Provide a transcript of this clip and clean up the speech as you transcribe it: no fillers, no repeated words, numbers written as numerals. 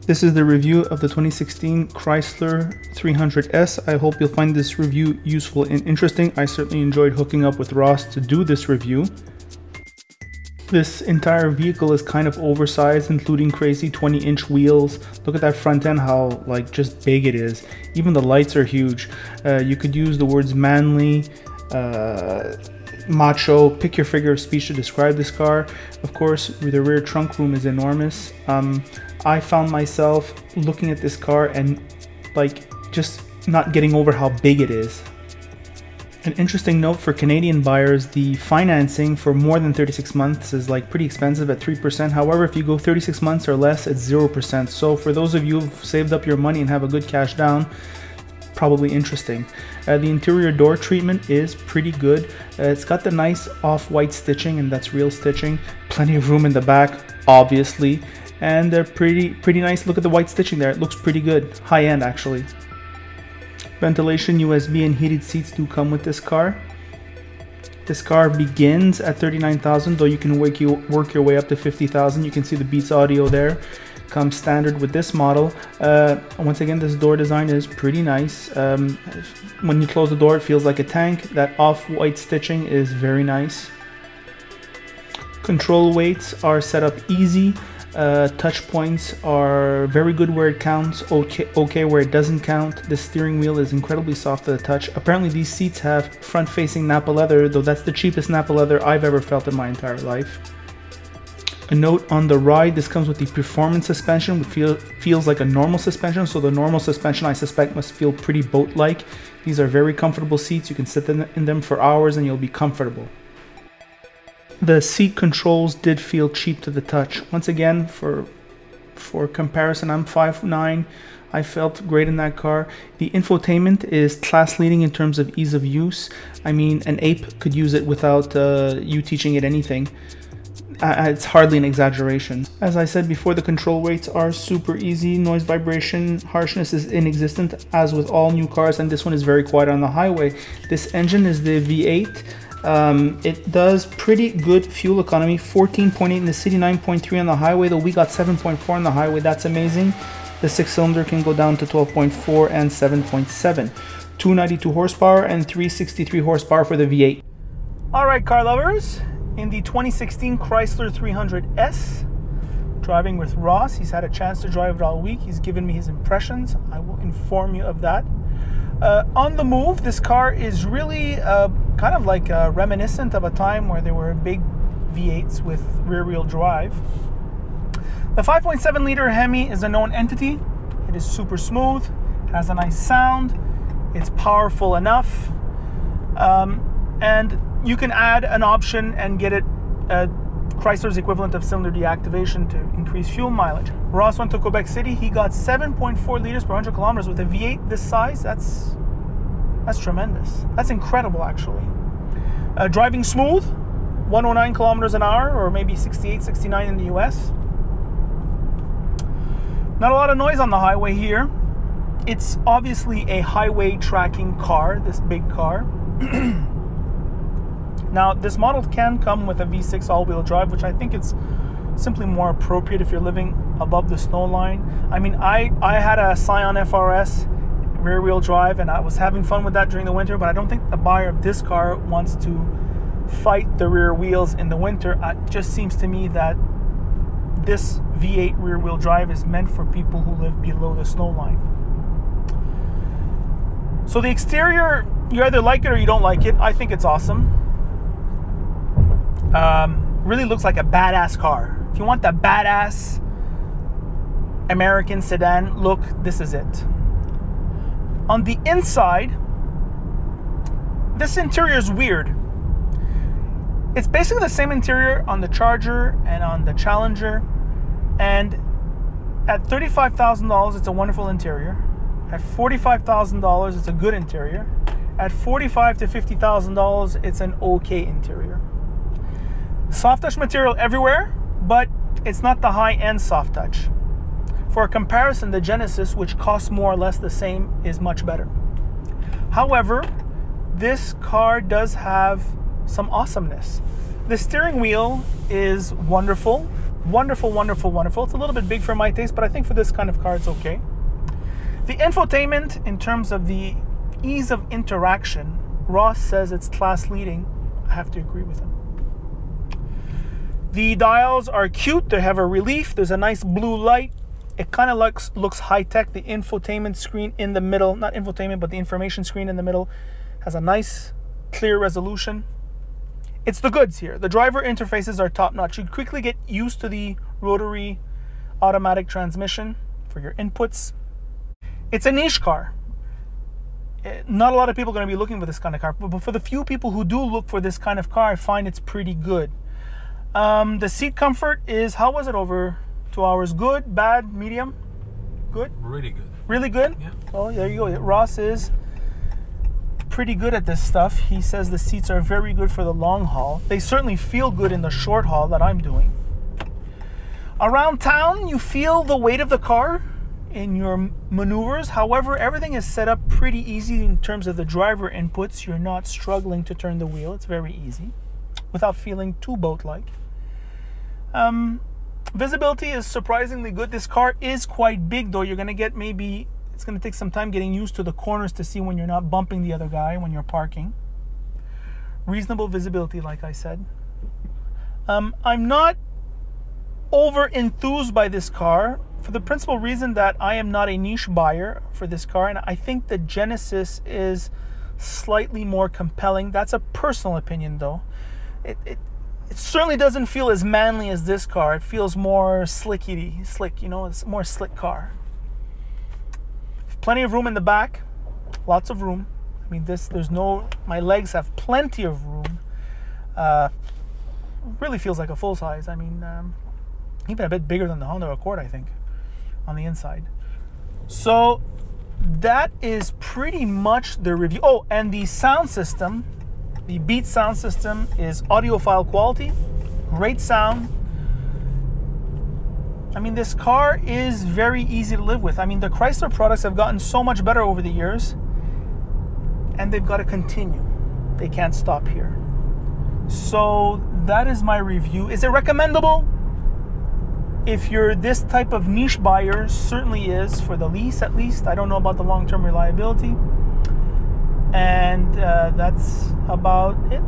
This is the review of the 2016 Chrysler 300S. I hope you'll find this review useful and interesting. I certainly enjoyed hooking up with Ross to do this review. This entire vehicle is kind of oversized, including crazy 20-inch wheels. Look at that front end, how like just big it is. Even the lights are huge. You could use the words manly, macho, pick your figure of speech to describe this car. Of course, the rear trunk room is enormous. I found myself looking at this car and like just not getting over how big it is. An interesting note for Canadian buyers, the financing for more than 36 months is like pretty expensive at 3%. However, if you go 36 months or less, it's 0%. So for those of you who've saved up your money and have a good cash down, probably interesting. The interior door treatment is pretty good. It's got the nice off-white stitching, and that's real stitching. Plenty of room in the back, obviously, and they're pretty nice. Look at the white stitching there. It looks pretty good. High end, actually. Ventilation, USB, and heated seats do come with this car. This car begins at $39,000, though you can work your way up to $50,000. You can see the Beats audio there. Comes standard with this model. Once again, this door design is pretty nice. When you close the door, it feels like a tank. That off-white stitching is very nice. Control weights are set up easy. Touch points are very good where it counts, okay where it doesn't count. The steering wheel is incredibly soft to the touch. Apparently these seats have front-facing Nappa leather, though that's the cheapest Nappa leather I've ever felt in my entire life. A note on the ride, this comes with the performance suspension, which feels like a normal suspension, so the normal suspension I suspect must feel pretty boat-like. These are very comfortable seats. You can sit in them for hours and you'll be comfortable. The seat controls did feel cheap to the touch. Once again, for comparison, I'm 5'9". I felt great in that car. The infotainment is class leading in terms of ease of use. I mean, an ape could use it without you teaching it anything. It's hardly an exaggeration. As I said before, the control weights are super easy. Noise, vibration, harshness is inexistent, as with all new cars, and this one is very quiet on the highway. This engine is the V8. It does pretty good fuel economy, 14.8 in the city, 9.3 on the highway, though we got 7.4 on the highway. That's amazing. The 6-cylinder can go down to 12.4 and 7.7. 292 horsepower and 363 horsepower for the V8. Alright, car lovers, in the 2016 Chrysler 300S, driving with Ross. He's had a chance to drive it all week. He's given me his impressions. I will inform you of that. On the move, this car is really kind of like reminiscent of a time where there were big V8s with rear-wheel drive. The 5.7 liter Hemi is a known entity. It is super smooth, it has a nice sound, it's powerful enough, and you can add an option and get it Chrysler's equivalent of cylinder deactivation to increase fuel mileage. Ross went to Quebec City. He got 7.4 liters per 100 kilometers with a V8 this size. That's tremendous. That's incredible, actually. Driving smooth, 109 kilometers an hour, or maybe 68, 69 in the US. Not a lot of noise on the highway here. It's obviously a highway tracking car, this big car. Now, this model can come with a V6 all-wheel drive, which I think it's simply more appropriate if you're living above the snow line. I mean, I had a Scion FRS rear-wheel drive, and I was having fun with that during the winter, but I don't think the buyer of this car wants to fight the rear wheels in the winter. It just seems to me that this V8 rear-wheel drive is meant for people who live below the snow line. So the exterior, you either like it or you don't like it. I think it's awesome. Really looks like a badass car. If you want the badass American sedan look, this is it. On the inside, this interior is weird. It's basically the same interior on the Charger and on the Challenger, and at $35,000 it's a wonderful interior. At $45,000 it's a good interior. At $45,000 to $50,000 it's an okay interior. Soft touch material everywhere, but it's not the high-end soft touch. For a comparison, the Genesis, which costs more or less the same, is much better. However, this car does have some awesomeness. The steering wheel is wonderful, Wonderful, wonderful, wonderful. It's a little bit big for my taste, but I think for this kind of car, it's okay. The infotainment, in terms of the ease of interaction, Ross says it's class leading. I have to agree with him. The dials are cute. They have a relief. There's a nice blue light. It kind of looks high-tech. The infotainment screen in the middle, not infotainment, but the information screen in the middle has a nice, clear resolution. It's the goods here. The driver interfaces are top-notch. You quickly get used to the rotary automatic transmission for your inputs. It's a niche car. Not a lot of people are going to be looking for this kind of car, but for the few people who do look for this kind of car, I find it's pretty good. The seat comfort is, how was it over 2 hours? Good, bad, medium? Good? Really good. Really good? Yeah. Oh, there you go. Ross is pretty good at this stuff. He says the seats are very good for the long haul. They certainly feel good in the short haul that I'm doing. Around town, you feel the weight of the car in your maneuvers. However, everything is set up pretty easy in terms of the driver inputs. You're not struggling to turn the wheel. It's very easy without feeling too boat-like. Visibility is surprisingly good. This car is quite big, though. You're going to get it's going to take some time getting used to the corners to see when you're not bumping the other guy when you're parking. Reasonable visibility, like I said. I'm not over enthused by this car for the principal reason that I am not a niche buyer for this car, and I think the Genesis is slightly more compelling. That's a personal opinion, though. It certainly doesn't feel as manly as this car. It feels more slick, you know, it's a more slick car. Plenty of room in the back, lots of room. I mean, my legs have plenty of room. Really feels like a full size. I mean, even a bit bigger than the Honda Accord, I think, on the inside. So that is pretty much the review. Oh, and the sound system, the Beats sound system, is audiophile quality, great sound. I mean, this car is very easy to live with. I mean, the Chrysler products have gotten so much better over the years, and they've got to continue. They can't stop here. So that is my review. Is it recommendable? If you're this type of niche buyer, certainly is, for the lease at least. I don't know about the long-term reliability. And that's about it.